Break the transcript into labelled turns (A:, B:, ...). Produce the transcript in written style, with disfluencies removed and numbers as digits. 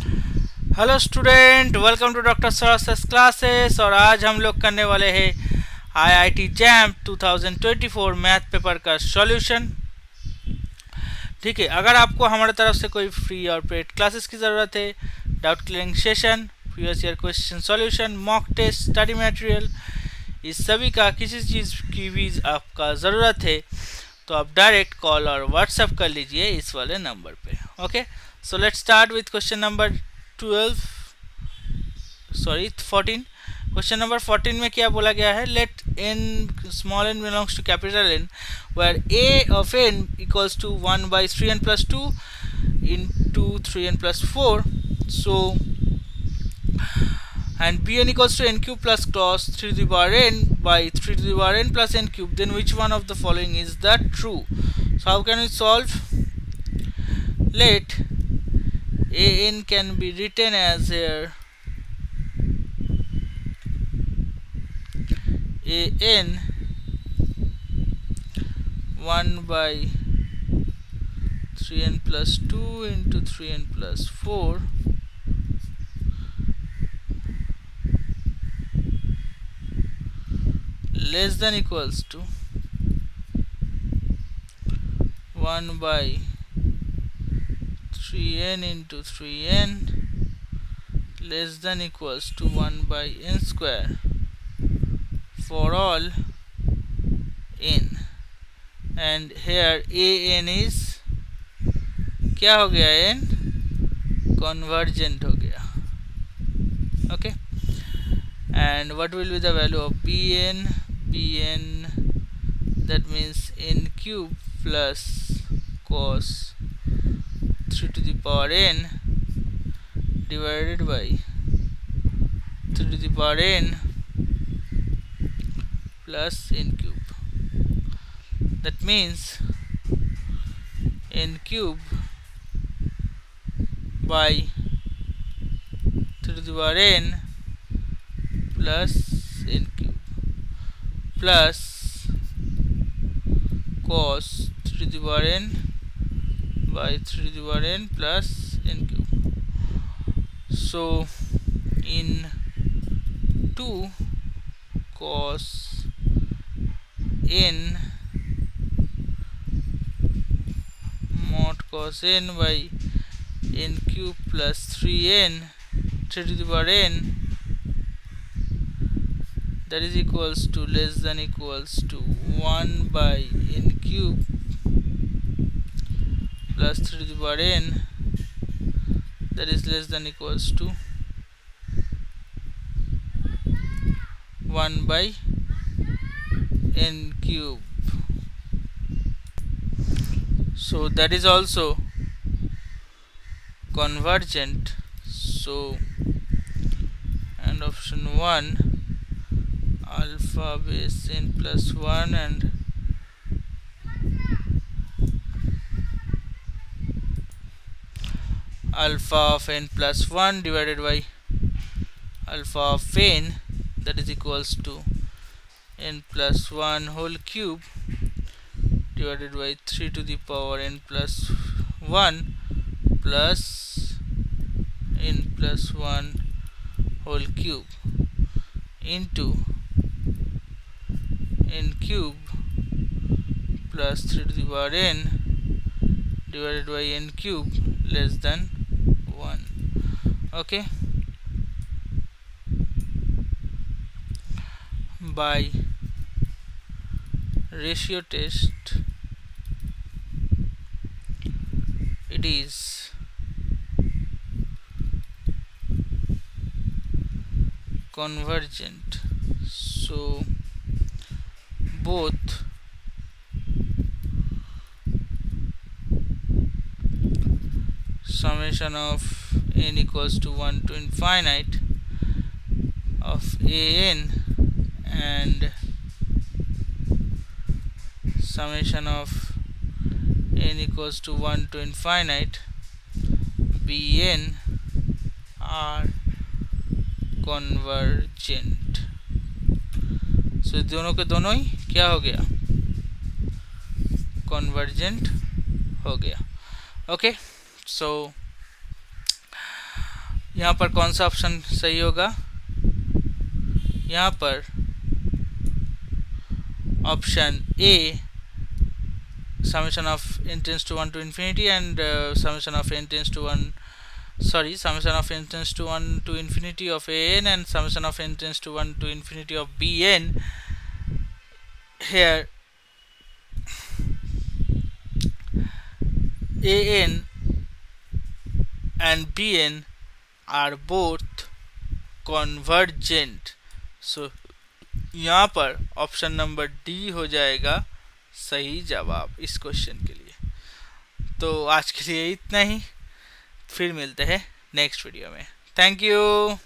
A: Hello student, welcome to doctor Saurabh classes. और आज हम लोग करने वाले हैं आईआईटी जैम 2024 मैथ पेपर का सॉल्यूशन। ठीक है, अगर आपको हमारे तरफ से कोई फ्री और पेड क्लासेस की ज़रूरत है, doubt clearing session, previous year question solution, mock test, study material, इस सभी का किसी चीज़ की भी आपका ज़रूरत है तो आप डायरेक्ट कॉल और व्हाट्सएप कर लीजिए इस वाले नंबर पे। Okay, so let's start with question number 14। Question number 14 में क्या बोला गया है? Let n small n belongs to capital N where a of n equals to 1 by 3n plus 2 into 3n plus 4, so and bn equals to n cube plus cos 3 to the power n by 3 to the power n plus n cube, then which one of the following is that true? So how can we solve? Let an can be written as here an 1 by 3n plus 2 into 3n plus 4 less than equals to 1 by 3n into 3n less than equals to 1 by n square for all n, and here an is क्या हो गया? n convergent हो गया. Okay, and what will be the value of bn? That means n cube plus cos 3 to the power n divided by 3 to the power n plus n cube. That means n cube by 3 to the power n plus n cube plus cos 3 to the power n by 3 to the power n plus n cube. So in 2 cos n mod cos n by n cube plus 3n 3 to the power n, that is equals to less than equals to 1 by n cube plus 3 to the power n, that is less than equals to 1 by n cube. So that is also convergent. So and option 1 alpha base n plus 1 and alpha of n plus 1 divided by alpha of n, that is equals to n plus 1 whole cube divided by 3 to the power n plus 1 plus n plus 1 whole cube into n cube plus 3 to the power n divided by n cube less than 1. Okay, by ratio test it is convergent. So both summation of n equals to 1 to infinite of an and summation of n equals to 1 to infinite bn are convergent. So दोनों के दोनों ही क्या हो गया? convergent हो गया. Okay, so यहाँ पर कौन सा ऑप्शन सही होगा? यहाँ पर option A summation of n tends to 1 to infinity and summation of n tends to 1, sorry, summation of n tends to 1 to infinity of an and summation of n tends to 1 to infinity of bn. Here an and bn are both convergent. So यहाँ पर option number D हो जाएगा सही जवाब इस question के लिए। तो आज के लिए इतना ही, फिर मिलते हैं नेक्स्ट वीडियो में। Thank you.